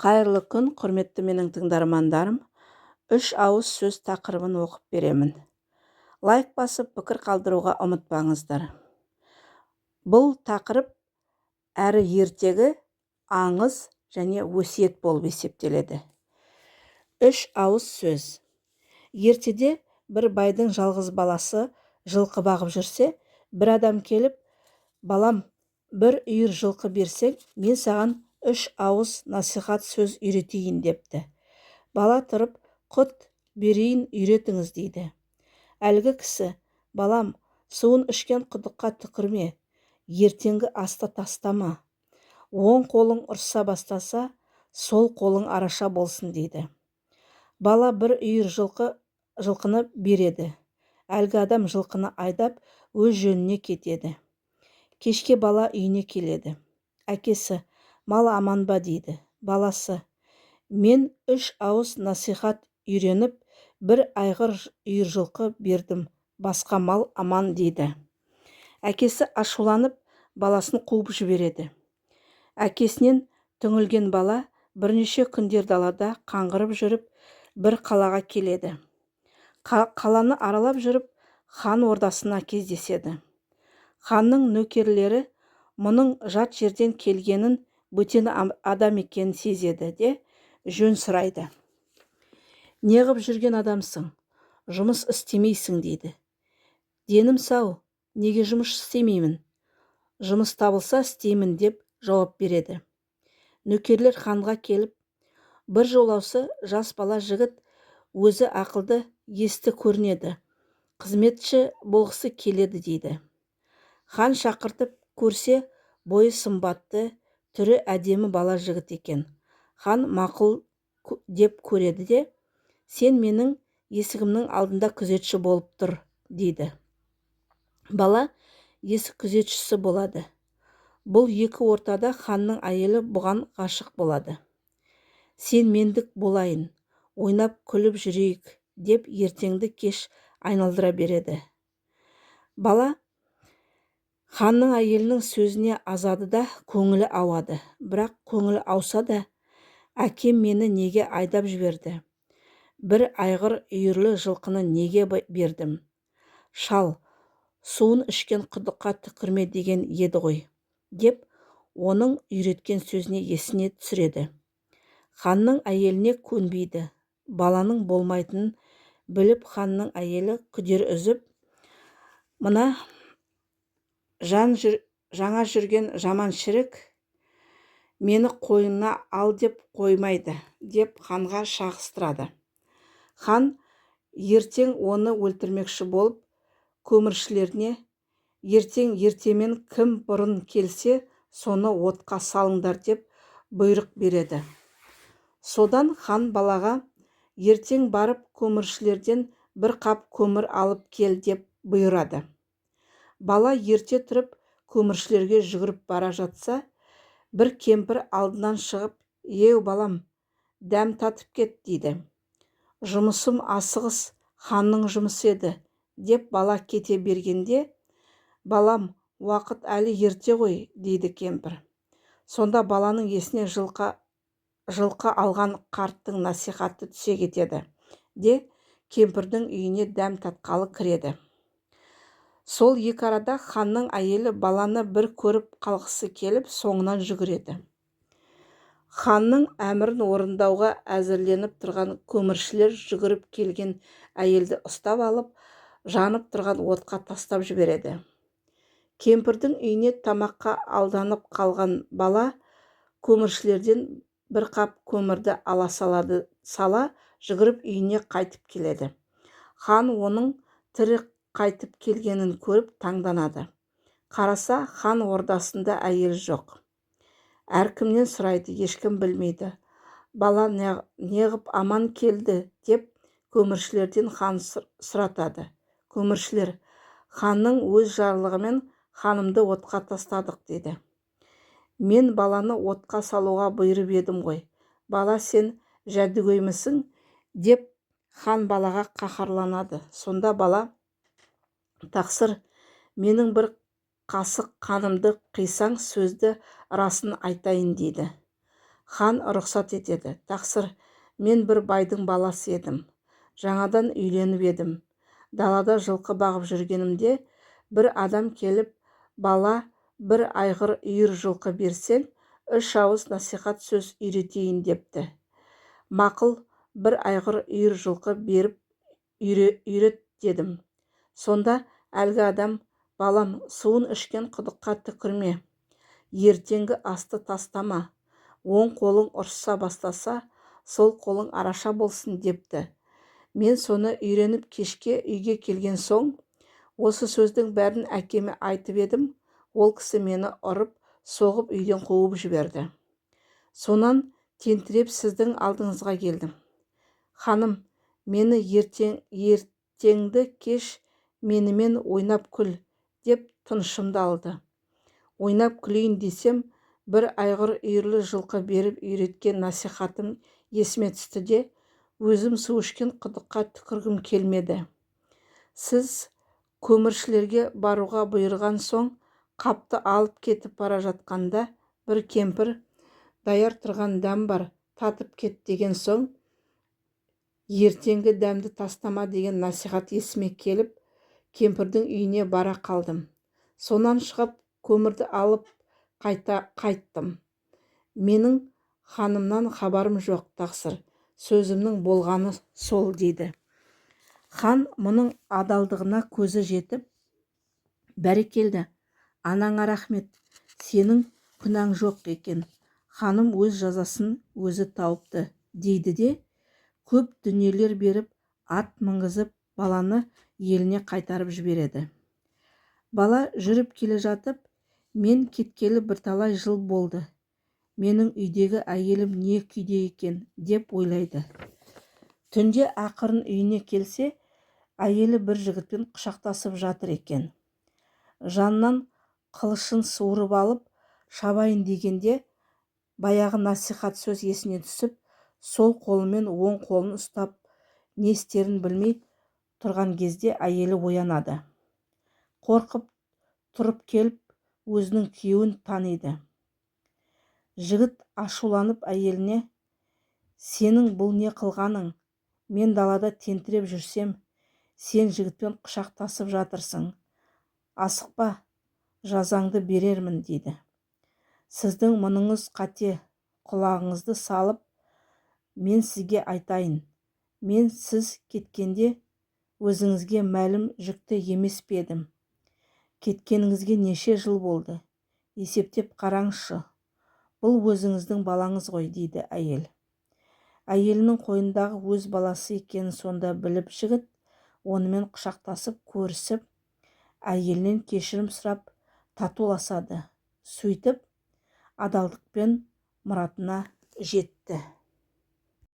Қайырлы күн, құрметті менің тыңдармандарым. Үш ауыз сөз тақырыбын оқып беремін. Лайк басып, пікір қалдыруға ұмытпаңыздар. Бұл тақырып әрі ертегі, аңыз және өсиет болып есептеледі. Үш ауыз сөз. Ертеде бір байдың жалғыз баласы жылқы бағып жүрсе, бір адам келіп, балам, бір үйір жылқы берсең, мен саған үш ауыз насихат сөз үйретейін депті. Бала тұрып, құт берейін, үйретіңіз дейді. Әлгі кісі, балам, суын ішкен құдыққа түкірме, ертеңгі аста тастама. Оң қолың ұрса бастаса, сол қолың араша болсын дейді. Бала бір үйір жылқыны береді. Әлгі адам жылқыны айдап, өз жөніне кетеді. Кешке бала үйіне келеді. Әкесі, мал аман ба дейді. Баласы, мен үш ауыз насихат үйреніп, бір айғыр үйір жылқы бердім, басқа мал аман дейді. Әкесі ашуланып, баласын қуып жібереді. Әкесінен түңілген бала бірнеше күндер далада қаңғырып жүріп, бір қалаға келеді. Қаланы аралап жүріп, хан ордасына кездеседі. Ханның нөкерлері мұның жат жерден келгенін, бөтен адам екенін сезеді де жөн сұрайды. Неғып жүрген адамсың? Жұмыс істемейсің дейді. Денім сау, неге жұмыс істемеймін? Жұмыс табылса істеймін деп жауап береді. Нөкерлер ханға келіп, бір жолаушы жас бала жігіт өзі ақылды, есті көрінеді. Қызметші болғысы келеді дейді. Хан шақыртып көрсе, бойы сымбатты, түрі әдемі бала жігіт екен. Хан мақұл деп көреді де, сен менің есігімнің алдында күзетші болып тұр, дейді. Бала есік күзетшісі болады. Бұл екі ортада ханның әйелі бұған ғашық болады. Сен мендік болайын, ойнап күліп жүрейік, деп ертеңді кеш айналдыра береді. Бала ханның әйелінің сөзіне азады да көңілі ауады. Бірақ көңілі ауса да, әкем мені неге айдап жіберді? Бір айғыр үйірлі жылқыны неге бердім? Шал, суын ішкен құдыққа түкірме деген еді ғой, деп оның үйреткен сөзіне есіне түсіреді. Ханның әйеліне көнбейді. Баланың болмайтынын біліп, ханның әйелі күдер үзіп, мына жаңа жүрген жаман шірік мені қойнына ал деп қоймайды, деп ханға шағыстырады. Хан ертең оны өлтірмекші болып, көміршілеріне, ертемен кім бұрын келсе, соны отқа салыңдар деп бұйрық береді. Содан хан балаға, ертең барып көміршілерден бір қап көмір алып кел деп бұйырады. Бала ерте тұрып көміршілерге жүгіріп бара жатса, бір кемпір алдынан шығып, еу балам, дәм татып кет, дейді. Жұмысым асығыс, ханның жұмысы еді, деп бала кете бергенде, балам, уақыт әлі ерте ғой, дейді кемпір. Сонда баланың есіне жылқы алған қарттың насихаты түсе кетеді де кемпірдің үйіне дәм татқалы кіреді. Сол екі арада ханның әйелі баланы бір көріп қалғысы келіп, соңынан жүгіреді. Ханның әмірін орындауға әзірленіп тұрған көміршілер жүгіріп келген әйелді ұстап алып, жанып тұрған отқа тастап жібереді. Кемпірдің үйіне тамаққа алданып қалған бала көміршілерден бір қап көмірді ала сала жүгіріп үйіне қайтып келеді. Хан оның тірі қайтып келгенін көріп таңданады. Қараса, хан ордасында әйел жоқ. Әркімнен сұрайды, ешкім білмейді. Бала неғып аман келді, деп көміршілерден хан сұратады. Көміршілер, ханның өз жарлығымен ханымды отқа тастадық, дейді. Мен баланы отқа салуға бұйырып едім ғой. Бала, сен жәдігөймісің, деп хан балаға қаһарланады. Сонда бала, тақсыр, менің бір қасық қанымды қисаң, сөзді расын айтайын, дейді. Хан рұқсат етеді. Тақсыр, мен бір байдың баласы едім. Жаңадан үйленіп едім. Далада жылқы бағып жүргенімде бір адам келіп, бала, бір айғыр үйір жылқы берсең, 3 ауыз насихат сөз үйретейін депті. Мақұл, бір айғыр үйір жылқы беріп үйрет дедім. Сонда әлгі адам, балам, суын ішкен құдыққа түкірме, ертеңгі асты тастама, оң қолың ұрыса бастаса, сол қолың араша болсын депті. Мен соны үйреніп кешке үйге келген соң, осы сөздің бәрін әкеме айтып едім, ол кісі мені ұрып, соғып үйден қуып жіберді. Сонан тентіреп сіздің алдыңызға келдім. Ханым, мені ертеңді кеш менімен ойнап күл, деп тынышымды алды. Ойнап күлейін десем, бір айғыр үйірлі жылқы беріп үйреткен насихатым есіме түсті де, өзім су ішкен құдыққа түкіргім келмеді. Сіз көміршілерге баруға бұйырған соң, қапты алып кетіп бара жатқанда, бір кемпір, даяр тұрған дәм бар, татып кет деген соң, ертеңгі дәмді тастама деген насихат есіме келіп, кемпірдің үйіне бара қалдым. Сонан шығып, көмірді алып қайттым. Менің ханымнан хабарым жоқ, тақсыр, сөзімнің болғаны сол дейді. Хан мұның адалдығына көзі жетіп, бәрекелді, анаңа рахмет, сенің күнәң жоқ екен, ханым өз жазасын өзі тауыпты, дейді де, көп дүниелер беріп, ат мінгізіп, баланы еліне қайтарып жібереді. Бала жүріп келе жатып, мен кеткелі бірталай жыл болды. Менің үйдегі әйелім не күйде екен, деп ойлайды. Түнде ақырын үйіне келсе, әйелі бір жігітпен құшақтасып жатыр екен. Жанынан қылышын суырып алып, шабайын дегенде, баяғы насихат сөз есіне түсіп, сол қолымен оң қолын ұстап, не істерін білмей тұрған кезде әйелі оянады. Қорқып тұрып келіп, өзінің күйеуін таниды. Жігіт ашуланып әйеліне, сенің бұл не қылғаның? Мен далада тентіреп жүрсем, сен жігітпен құшақтасып жатырсың. Асықпа, жазаңды берермін, дейді. Сіздің мұныңыз қате, құлағыңызды салып, мен сізге айтайын. Мен сіз кеткенде өзіңізге мәлім жүкті емес пе едім. Кеткеніңізге неше жыл болды? Есептеп қараңызшы. Бұл өзіңіздің балаңыз ғой, дейді әйел. Әйелінің қойнындағы өз баласы екенін сонда біліп жігіт, онымен құшақтасып көрісіп, әйелінен кешірім сұрап татуласады. Сөйтіп, адалдықпен мұратына жетті.